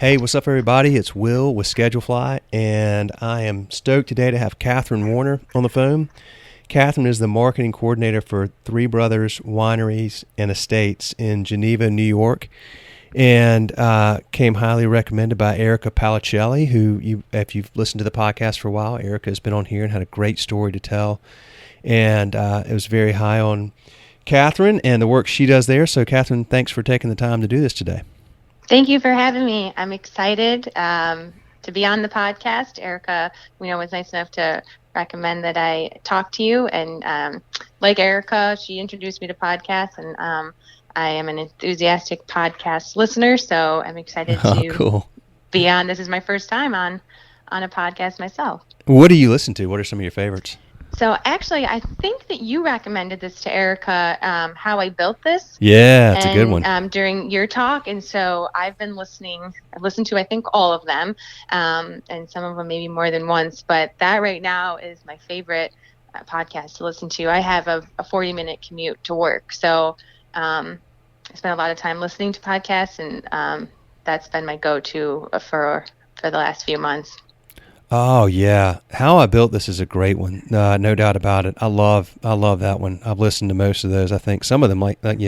Hey, what's up, everybody? It's Will with Schedulefly, and I am stoked today to have Katharine Warner on the phone. Katharine is the marketing coordinator for Three Brothers Wineries and Estates in Geneva, New York, and came highly recommended by Erica Palicelli, who, if you've listened to the podcast for a while, Erica has been on here and had a great story to tell, and it was very high on Katharine and the work she does there. So, Katharine, thanks for taking the time to do this today. Thank you for having me. I'm excited to be on the podcast. Erica, was nice enough to recommend that I talk to you. And like Erica, she introduced me to podcasts, and I am an enthusiastic podcast listener. So I'm excited to be on. This is my first time on a podcast myself. What do you listen to? What are some of your favorites? So actually, I think that you recommended this to Erica, How I Built This. Yeah, it's a good one. During your talk. And so I've been listening. I've listened to, I think, all of them, and some of them maybe more than once. But that right now is my favorite podcast to listen to. I have a 40-minute commute to work. So I spend a lot of time listening to podcasts, and that's been my go-to for the last few months. Oh yeah, How I Built This is a great one, no doubt about it. I love that one. I've listened to most of those. I think some of them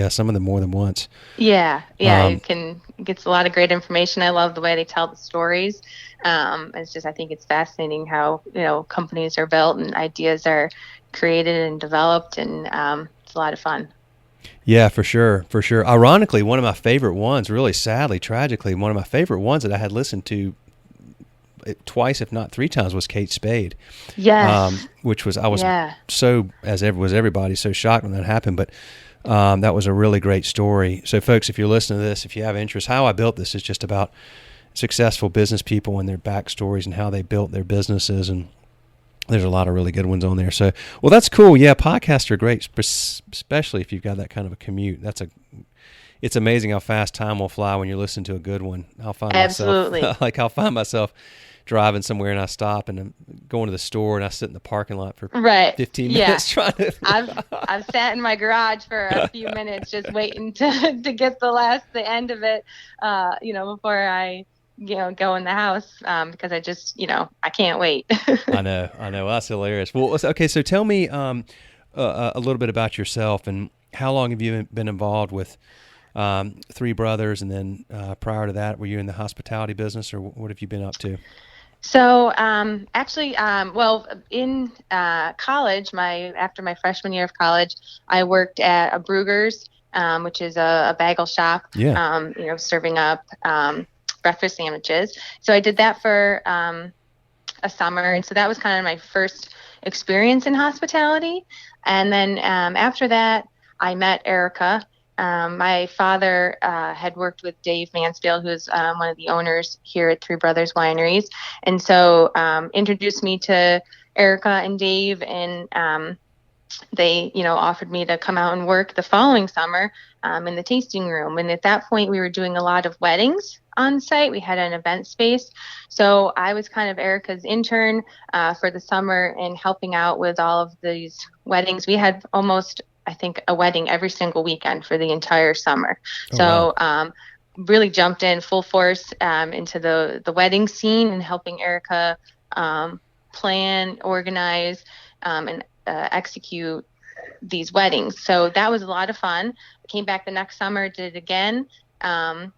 some of them more than once. Yeah, it gets a lot of great information. I love the way they tell the stories. It's just, I think it's fascinating how companies are built and ideas are created and developed, and it's a lot of fun. Yeah, for sure. Ironically, one of my favorite ones, really sadly, tragically, one of my favorite ones that I had listened to twice, if not three times, was Kate Spade. Yes. Which was, I was so, was everybody, so shocked when that happened. But that was a really great story. So folks, if you're listening to this, if you have interest, How I Built This is just about successful business people and their backstories and how they built their businesses. And there's a lot of really good ones on there. So, well, that's cool. Yeah, podcasts are great, especially if you've got that kind of a commute. It's amazing how fast time will fly when you're listening to a good one. I'll find myself driving somewhere and I stop and I'm going to the store and I sit in the parking lot for 15 minutes trying to. I've sat in my garage for a few minutes just waiting to get the end of it, before I go in the house, because I just I can't wait. I know. Well, that's hilarious. Well, okay, so tell me a little bit about yourself and how long have you been involved with Three Brothers, and then prior to that, were you in the hospitality business, or what have you been up to? So actually, in college, after my freshman year of college, I worked at a Bruegger's, which is a bagel shop. Yeah. Serving up breakfast sandwiches. So I did that for a summer, and so that was kind of my first experience in hospitality. And then after that, I met Erica. My father had worked with Dave Mansfield, who's one of the owners here at Three Brothers Wineries, and so introduced me to Erica and Dave, and they, offered me to come out and work the following summer in the tasting room. And at that point, we were doing a lot of weddings on site. We had an event space, so I was kind of Erica's intern for the summer and helping out with all of these weddings. We had almost, I think, a wedding every single weekend for the entire summer. Really jumped in full force into the wedding scene and helping Erica plan, organize, and execute these weddings. So that was a lot of fun. I came back the next summer, did it again. So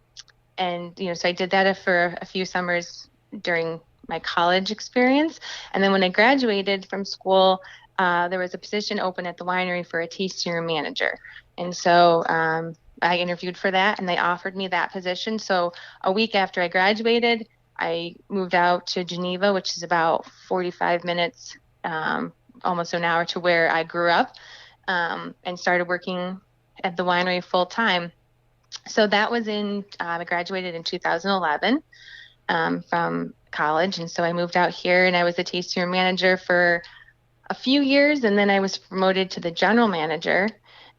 I did that for a few summers during my college experience. And then when I graduated from school, there was a position open at the winery for a tasting room manager. And so I interviewed for that, and they offered me that position. So a week after I graduated, I moved out to Geneva, which is about 45 minutes, almost an hour to where I grew up, and started working at the winery full time. So that was I graduated in 2011 from college. And so I moved out here, and I was a tasting room manager for a few years, and then I was promoted to the general manager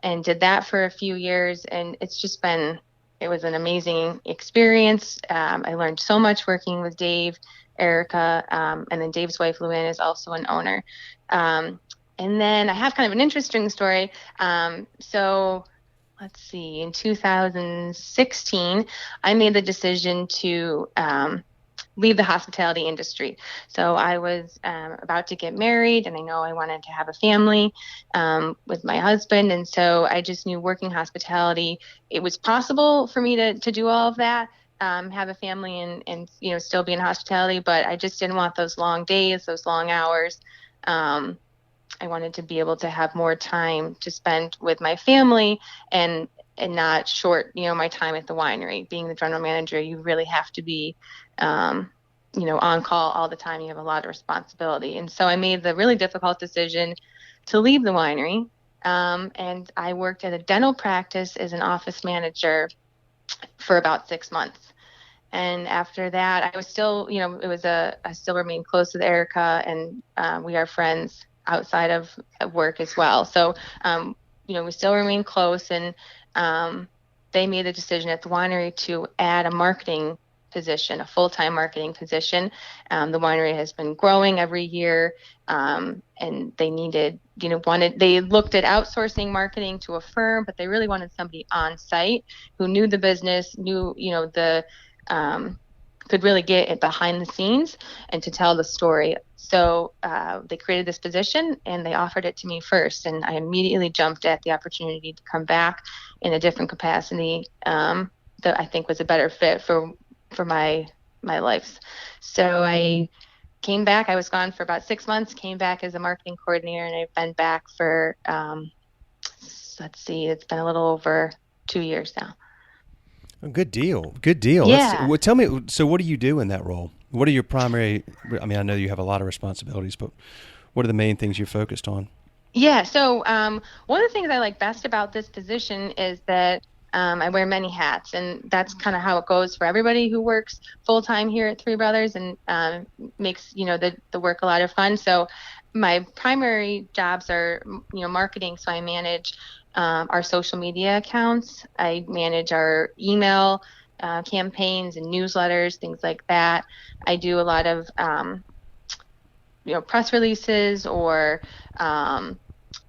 and did that for a few years. And it was an amazing experience. I learned so much working with Dave, Erica, and then Dave's wife, Luann, is also an owner. And then I have kind of an interesting story. So let's see, in 2016, I made the decision to leave the hospitality industry. So I was about to get married, and I know I wanted to have a family with my husband. And so I just knew working hospitality, it was possible for me to do all of that. Have a family and still be in hospitality, but I just didn't want those long days, those long hours. I wanted to be able to have more time to spend with my family and not short, my time at the winery. Being the general manager, you really have to be, on call all the time. You have a lot of responsibility. And so I made the really difficult decision to leave the winery. And I worked at a dental practice as an office manager for about 6 months. And after that, I was still, I still remained close with Erica, and we are friends outside of work as well. So, we still remain close, and they made the decision at the winery to add a marketing position, a full-time marketing position. The winery has been growing every year, and they needed, they looked at outsourcing marketing to a firm, but they really wanted somebody on site who knew the business, knew, could really get behind the scenes and to tell the story. So they created this position, and they offered it to me first, and I immediately jumped at the opportunity to come back in a different capacity that I think was a better fit for my life. So I came back. I was gone for about 6 months, came back as a marketing coordinator, and I've been back for, it's been a little over 2 years now. Good deal. Good deal. Yeah. Tell me, so what do you do in that role? What are your primary, I know you have a lot of responsibilities, but what are the main things you're focused on? Yeah. So one of the things I like best about this position is that I wear many hats, and that's kind of how it goes for everybody who works full time here at Three Brothers, and makes the work a lot of fun. So my primary jobs are marketing. So I manage our social media accounts. I manage our email campaigns and newsletters, things like that. I do a lot of press releases or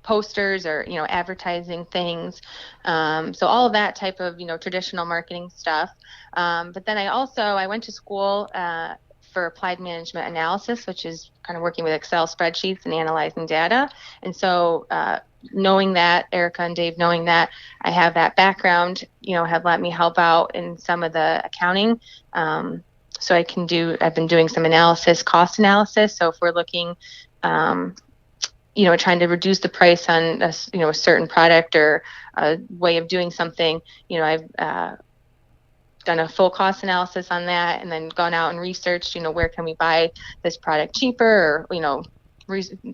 posters or advertising things, so all of that type of traditional marketing stuff, but then I went to school for applied management analysis, which is kind of working with Excel spreadsheets and analyzing data. And so knowing that, Erica and Dave knowing that I have that background, have let me help out in some of the accounting. So I've been doing some cost analysis. So if we're looking trying to reduce the price on a certain product or a way of doing something, I've done a full cost analysis on that, and then gone out and researched, where can we buy this product cheaper, or,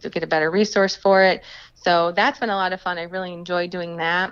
get a better resource for it. So that's been a lot of fun. I really enjoy doing that.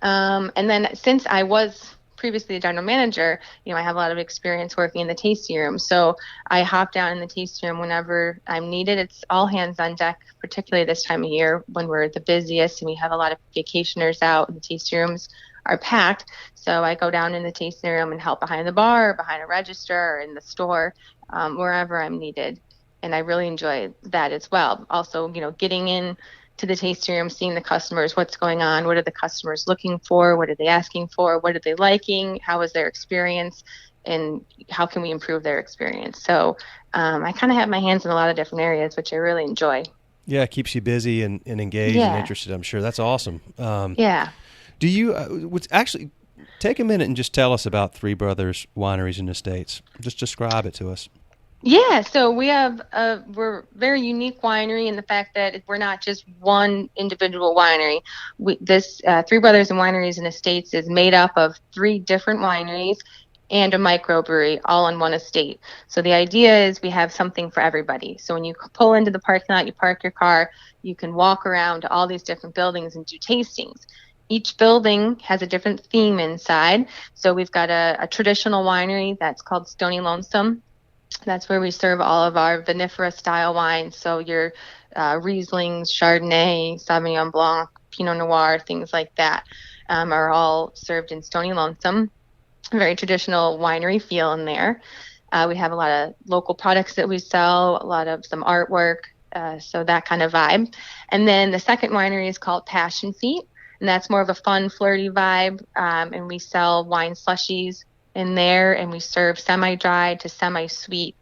And then since I was previously a general manager, I have a lot of experience working in the tasting room. So I hop down in the tasting room whenever I'm needed. It's all hands on deck, particularly this time of year when we're the busiest and we have a lot of vacationers out and the tasting rooms are packed. So I go down in the tasting room and help behind the bar, or behind a register, or in the store, wherever I'm needed. And I really enjoy that as well. Also, getting in to the tasting room, seeing the customers, what's going on, what are the customers looking for, what are they asking for, what are they liking, how is their experience, and how can we improve their experience. So I kind of have my hands in a lot of different areas, which I really enjoy. Yeah, it keeps you busy and engaged and interested, I'm sure. That's awesome. Yeah. Do you actually take a minute and just tell us about Three Brothers Wineries and Estates? Just describe it to us. Yeah, so we're a very unique winery in the fact that we're not just one individual winery. This Three Brothers and Wineries and Estates is made up of 3 different wineries and a microbrewery all in one estate. So the idea is we have something for everybody. So when you pull into the parking lot, you park your car, you can walk around to all these different buildings and do tastings. Each building has a different theme inside. So we've got a traditional winery that's called Stony Lonesome. That's where we serve all of our vinifera style wines. So your Rieslings, Chardonnay, Sauvignon Blanc, Pinot Noir, things like that are all served in Stony Lonesome. Very traditional winery feel in there. We have a lot of local products that we sell, a lot of some artwork, so that kind of vibe. And then the second winery is called Passion Feet. and that's more of a fun, flirty vibe. And we sell wine slushies in there, and we serve semi-dry to semi-sweet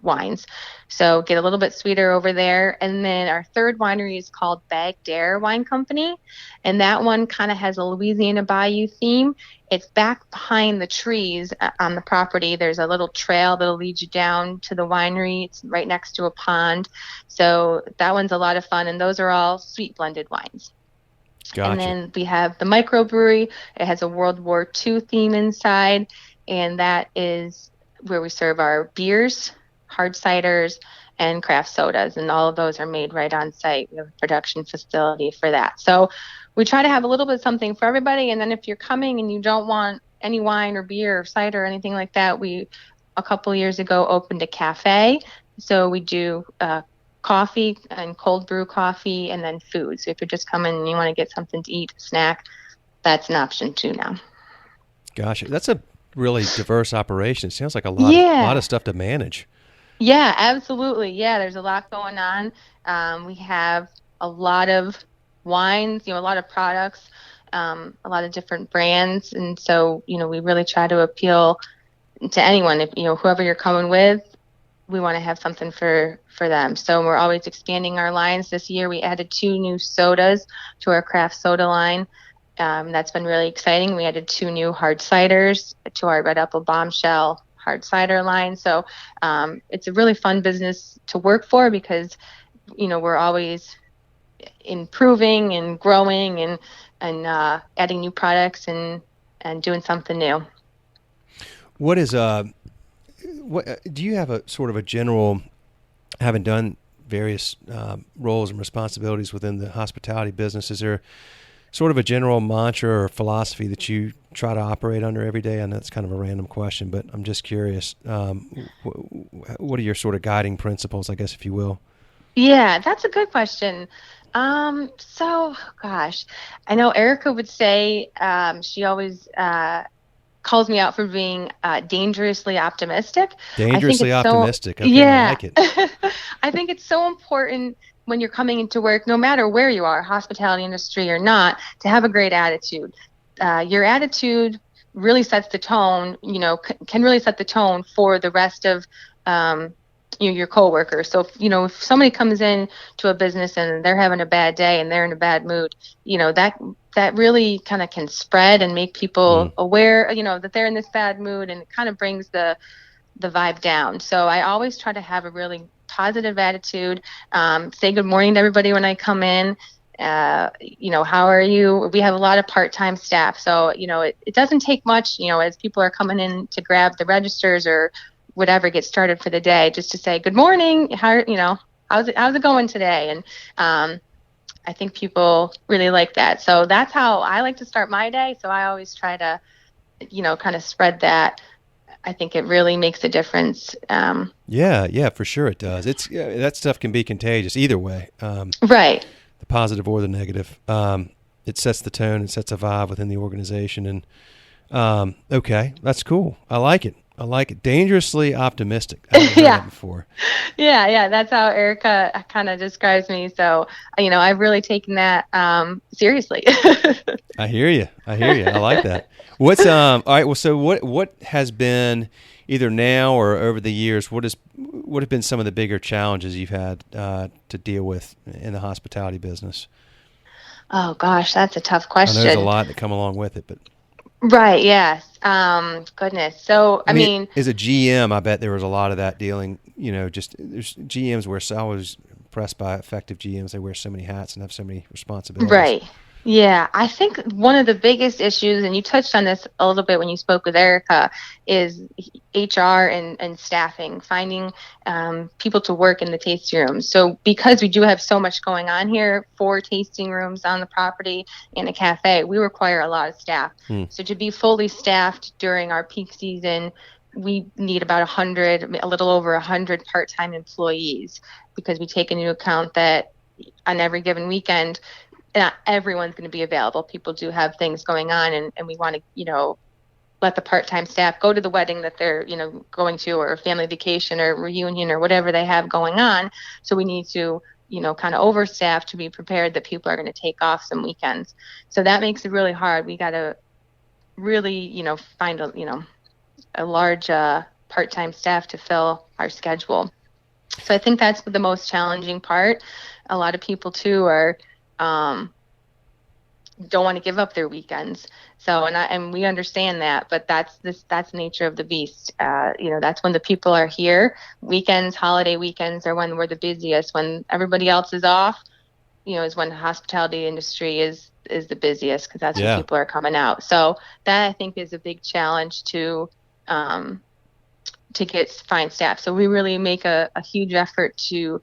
wines. So get a little bit sweeter over there. And then our third winery is called Bagdare Wine Company. And that one kind of has a Louisiana Bayou theme. It's back behind the trees on the property. There's a little trail that'll lead you down to the winery. It's right next to a pond. So that one's a lot of fun. And those are all sweet blended wines. Gotcha. And then we have the microbrewery. It has a World War II theme inside. And that is where we serve our beers, hard ciders, and craft sodas. And all of those are made right on site. We have a production facility for that. So we try to have a little bit of something for everybody. And then if you're coming and you don't want any wine or beer or cider or anything like that, we, a couple of years ago, opened a cafe. So we do coffee and cold brew coffee and then food. So if you're just coming and you want to get something to eat, snack, that's an option too now. Gosh, that's a really diverse operation. It sounds like a lot of stuff to manage. Yeah, absolutely. Yeah, there's a lot going on. We have a lot of wines, a lot of products, a lot of different brands. And so, we really try to appeal to anyone. If, whoever you're coming with, we want to have something for them. So we're always expanding our lines. This year we added 2 new sodas to our craft soda line. That's been really exciting. We added 2 new hard ciders to our Red Apple Bombshell hard cider line. So it's a really fun business to work for because, we're always improving and growing and adding new products and doing something new. What do you have a sort of a general, having done various roles and responsibilities within the hospitality business, is there sort of a general mantra or philosophy that you try to operate under every day? I know it's kind of a random question, but I'm just curious. What are your sort of guiding principles, I guess, if you will? Yeah, that's a good question. So, gosh, I know Erica would say she always calls me out for being dangerously optimistic. Dangerously optimistic. Okay, yeah. I like it. I think it's so important when you're coming into work, no matter where you are, hospitality industry or not, to have a great attitude. Your attitude really sets the tone, can really set the tone for the rest of your coworkers. So, if somebody comes in to a business and they're having a bad day and they're in a bad mood, that really kind of can spread and make people aware, that they're in this bad mood, and it kind of brings the vibe down. So I always try to have a really positive attitude, say good morning to everybody when I come in. How are you? We have a lot of part-time staff. So, it doesn't take much, as people are coming in to grab the registers or whatever, get started for the day, just to say good morning. How's it going today? And I think people really like that. So that's how I like to start my day. So I always try to, kind of spread that. I think it really makes a difference. Yeah, for sure it does. That stuff can be contagious either way. Right. The positive or the negative. It sets the tone, it sets a vibe within the organization. And okay, that's cool. I like it. Dangerously optimistic. I haven't heard that before. Yeah. That's how Erica kind of describes me. So, I've really taken that seriously. I hear you. I like that. What's all right? Well, so what has been, either now or over the years, what have been some of the bigger challenges you've had to deal with in the hospitality business? Oh gosh, that's a tough question. I know there's a lot that come along with it, but. Right. Yes. Goodness. So, I mean, as a GM, I bet there was a lot of that dealing, just there's GMs where I was impressed by effective GMs. They wear so many hats and have so many responsibilities. Right. Yeah. I think one of the biggest issues, and you touched on this a little bit when you spoke with Erica, is HR and staffing, finding people to work in the tasting rooms. So because we do have so much going on here, 4 tasting rooms on the property and a cafe, we require a lot of staff. So to be fully staffed during our peak season, we need about a little over 100 part-time employees, because we take into account that on every given weekend, not everyone's going to be available. People do have things going on, and we want to, let the part-time staff go to the wedding that they're, going to, or a family vacation or reunion or whatever they have going on. So we need to, kind of overstaffed to be prepared that people are going to take off some weekends. So that makes it really hard. We got to really, find a large part-time staff to fill our schedule. So I think that's the most challenging part. A lot of people too are don't want to give up their weekends. So and we understand that, but that's the nature of the beast. That's when the people are here. Weekends, holiday weekends are when we're the busiest. When everybody else is off, is when the hospitality industry is the busiest, because that's when people are coming out. So that, I think, is a big challenge to find staff. So we really make a huge effort to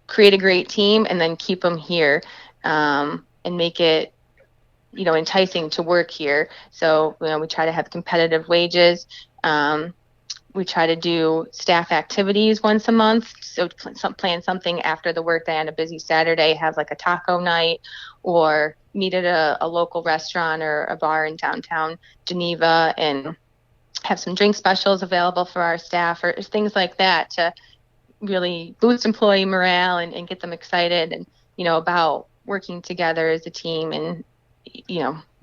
create a great team and then keep them here, and make it, enticing to work here. So, we try to have competitive wages. We try to do staff activities once a month. So plan something after the workday on a busy Saturday, have like a taco night, or meet at a local restaurant or a bar in downtown Geneva and have some drink specials available for our staff, or things like that, to really boost employee morale and get them excited and, about working together as a team and,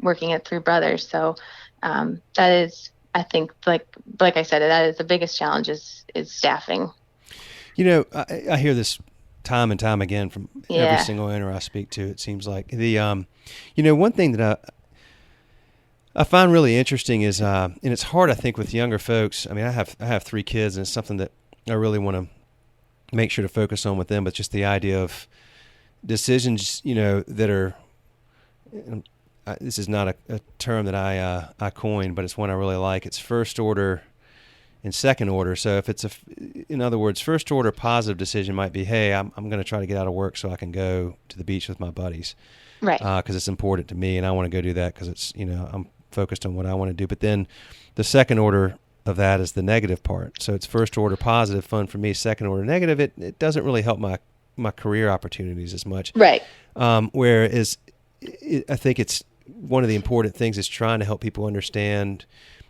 working at Three Brothers. So that is, I think, like I said, that is the biggest challenge is staffing. I hear this time and time again from every single owner I speak to. It seems like the, one thing that I find really interesting is, and it's hard, I think, with younger folks. I mean, I have 3 kids, and it's something that I really want to make sure to focus on with them. But just the idea of decisions, that are. This is not a term that I coined, but it's one I really like. It's first order and second order. So if it's in other words, first order positive decision might be, hey, I'm going to try to get out of work so I can go to the beach with my buddies, right? Because it's important to me, and I want to go do that because it's I'm focused on what I want to do. But then the second order of that is the negative part. So it's first order positive, fun for me. Second order negative, it doesn't really help my career opportunities as much, right? Whereas I think it's one of the important things is trying to help people understand,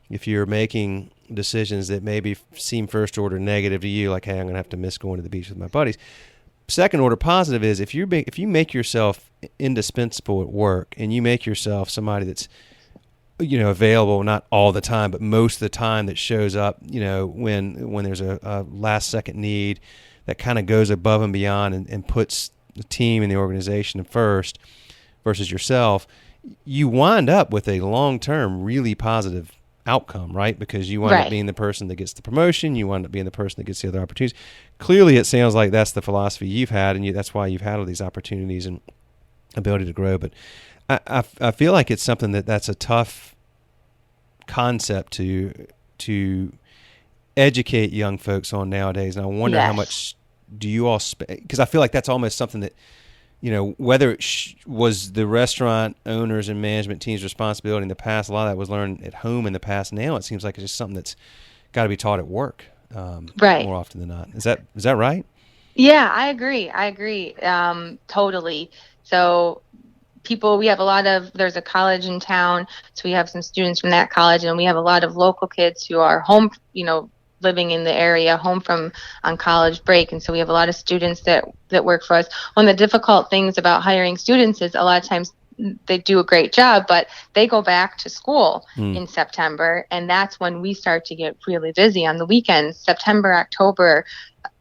if you're making decisions that maybe seem first order negative to you, like, hey, I'm going to have to miss going to the beach with my buddies. Second order positive is if you make yourself indispensable at work, and you make yourself somebody that's available, not all the time, but most of the time, that shows up, when there's a last second need, that kind of goes above and beyond and puts the team and the organization first versus yourself, you wind up with a long-term really positive outcome, right? Because you wind up being the person that gets the promotion, you wind up being the person that gets the other opportunities. Clearly, it sounds like that's the philosophy you've had, and that's why you've had all these opportunities and ability to grow. But I feel like it's something that's a tough concept to educate young folks on nowadays, and I wonder how much do you all because I feel like that's almost something that, whether it was the restaurant owners and management team's responsibility in the past, a lot of that was learned at home in the past. Now it seems like it's just something that's got to be taught at work, more often than not. Is that right? Yeah, I agree. Totally. So there's a college in town, so we have some students from that college, and we have a lot of local kids who are home, living in the area, home from on college break. And so we have a lot of students that work for us. One of the difficult things about hiring students is a lot of times they do a great job, but they go back to school in September. And that's when we start to get really busy on the weekends. September, October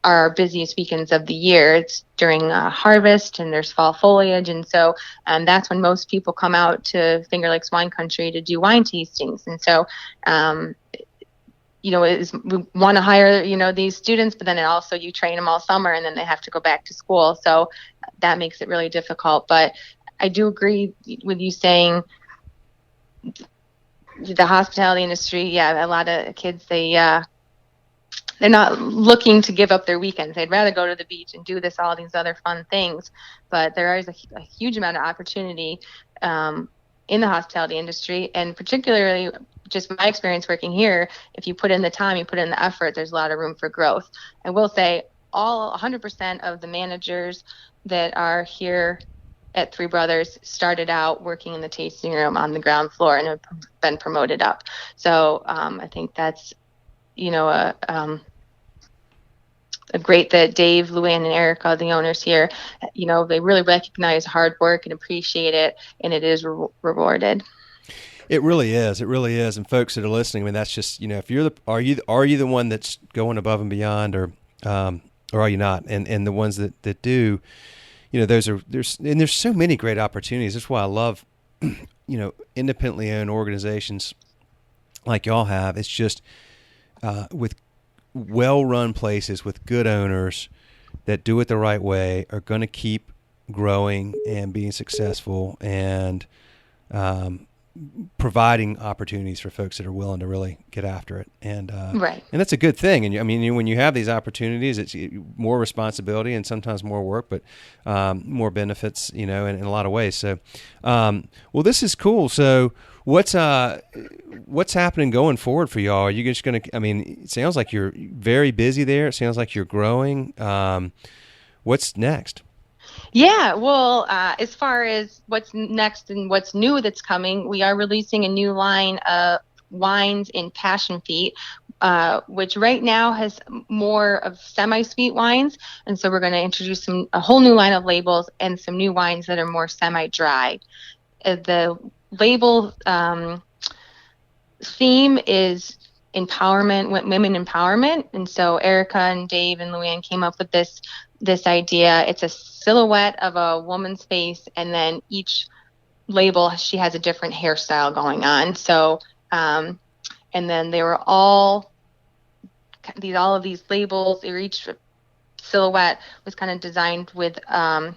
are our busiest weekends of the year. It's during harvest, and there's fall foliage. And so that's when most people come out to Finger Lakes Wine Country to do wine tastings. And so, we want to hire, these students, but then also you train them all summer, and then they have to go back to school. So that makes it really difficult. But I do agree with you saying the hospitality industry, a lot of kids, they're not looking to give up their weekends. They'd rather go to the beach and do all these other fun things. But there is a huge amount of opportunity in the hospitality industry, and particularly just my experience working here, if you put in the time, you put in the effort, there's a lot of room for growth. I will say 100% of the managers that are here at Three Brothers started out working in the tasting room on the ground floor and have been promoted up. So I think that's, great that Dave, Luann, and Erica, the owners here, they really recognize hard work and appreciate it, and it is rewarded. It really is. It really is. And folks that are listening, I mean, that's just, if you're are you the one that's going above and beyond, or are you not? And the ones that do, there's so many great opportunities. That's why I love, independently owned organizations like y'all have. It's just with well-run places with good owners that do it the right way are going to keep growing and being successful and providing opportunities for folks that are willing to really get after it. And right. And that's a good thing. And I mean, when you have these opportunities, it's more responsibility and sometimes more work, but more benefits, in a lot of ways. So, well, this is cool. So what's happening going forward for y'all? Are you just going to, I mean, it sounds like you're very busy there. It sounds like you're growing. What's next? Yeah, well, as far as what's next and what's new that's coming, we are releasing a new line of wines in passion feet, which right now has more of semi-sweet wines. And so we're going to introduce a whole new line of labels and some new wines that are more semi-dry. The label theme is empowerment, women empowerment. And so Erica and Dave and Luann came up with this idea. It's a silhouette of a woman's face, and then each label, she has a different hairstyle going on. So, and then they were all of these labels, or each silhouette was kind of designed with a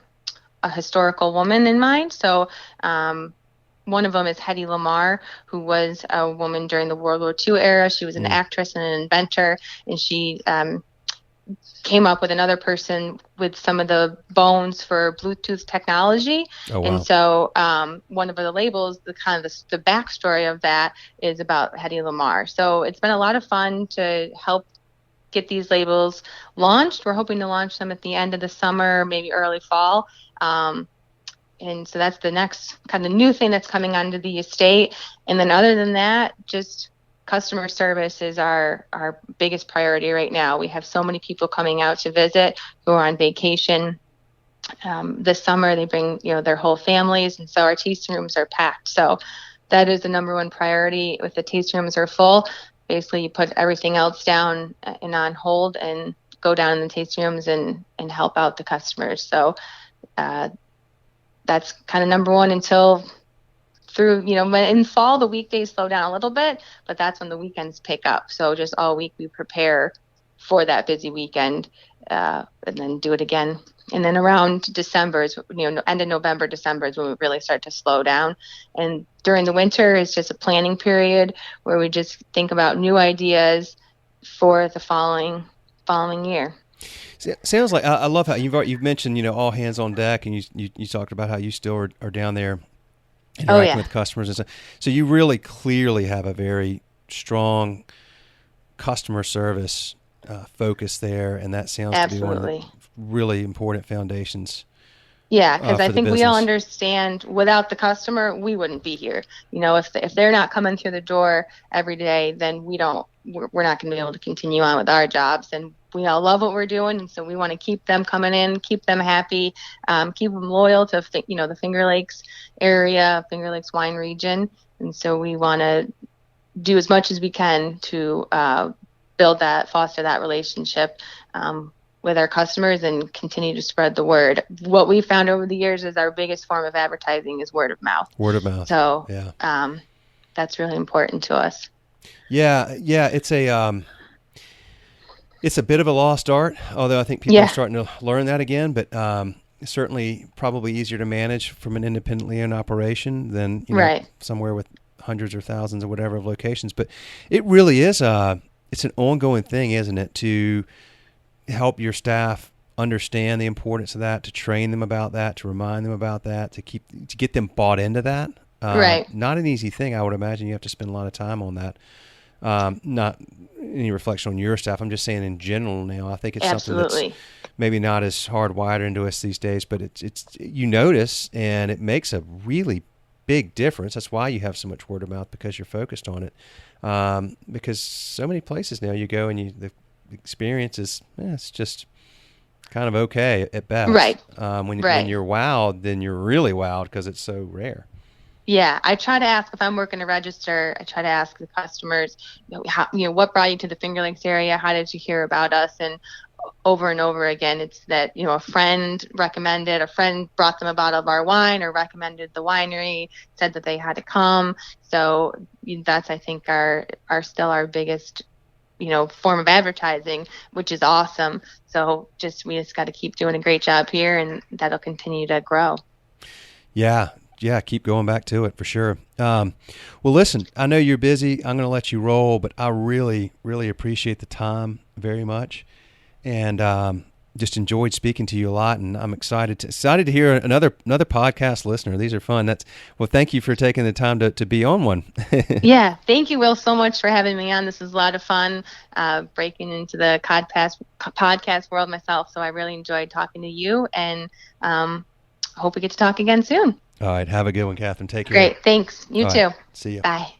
historical woman in mind. So, one of them is Hedy Lamarr, who was a woman during the World War II era. She was an actress and an inventor, and she came up with another person with some of the bones for Bluetooth technology. Oh, wow. And so one of the labels, the backstory of that is about Hedy Lamarr. So it's been a lot of fun to help get these labels launched. We're hoping to launch them at the end of the summer, maybe early fall. And so that's the next kind of new thing that's coming onto the estate. And then other than that, just customer service is our biggest priority right now. We have so many people coming out to visit who are on vacation. This summer, they bring, their whole families. And so our tasting rooms are packed. So that is the number one priority. If the tasting rooms are full, basically you put everything else down and on hold and go down in the tasting rooms and help out the customers. So that's kind of number one until through, in fall, the weekdays slow down a little bit, but that's when the weekends pick up. So just all week we prepare for that busy weekend and then do it again. And then around December is, end of November, December is when we really start to slow down. And during the winter is just a planning period where we just think about new ideas for the following year. Sounds like, I love how you've mentioned, all hands on deck, and you talked about how you still are down there interacting with customers and stuff. So you really clearly have a very strong customer service focus there, and that sounds to be one of the really important foundations. Yeah, because I think we all understand without the customer, we wouldn't be here. If they're not coming through the door every day, then we're not going to be able to continue on with our jobs. And we all love what we're doing, and so we want to keep them coming in, keep them happy, keep them loyal to the Finger Lakes area, Finger Lakes wine region. And so we want to do as much as we can to foster that relationship with our customers and continue to spread the word. What we found over the years is our biggest form of advertising is word of mouth. Word of mouth. So yeah. That's really important to us. Yeah. It's a bit of a lost art, although I think people are starting to learn that again, but certainly probably easier to manage from an independently owned operation than somewhere with hundreds or thousands or whatever of locations. But it really is it's an ongoing thing, isn't it, to help your staff understand the importance of that, to train them about that, to remind them about that, to get them bought into that. Not an easy thing. I would imagine you have to spend a lot of time on that. Not any reflection on your staff. I'm just saying in general now. I think it's something that's maybe not as hardwired into us these days, but it's you notice, and it makes a really big difference. That's why you have so much word of mouth, because you're focused on it. Because so many places now you go and experience is it's just kind of okay at best. Right. When Right. you're wowed, then you're really wowed because it's so rare. Yeah, I try to ask if I'm working a register. I try to ask the customers, what brought you to the Finger Lakes area? How did you hear about us? And over and over again, it's that a friend recommended, a friend brought them a bottle of our wine, or recommended the winery, said that they had to come. So that's, I think, our still our biggest form of advertising, which is awesome. So we just got to keep doing a great job here, and that'll continue to grow. Yeah, keep going back to it for sure. Well, listen, I know you're busy. I'm going to let you roll, but I really, really appreciate the time very much, and just enjoyed speaking to you a lot. And I'm excited to hear another podcast listener. These are fun. Well, thank you for taking the time to be on one. Yeah, thank you, Will, so much for having me on. This is a lot of fun, breaking into the podcast world myself. So I really enjoyed talking to you, and hope we get to talk again soon. All right. Have a good one, Katharine. Take care. Great. Thanks. You too. See you. Bye.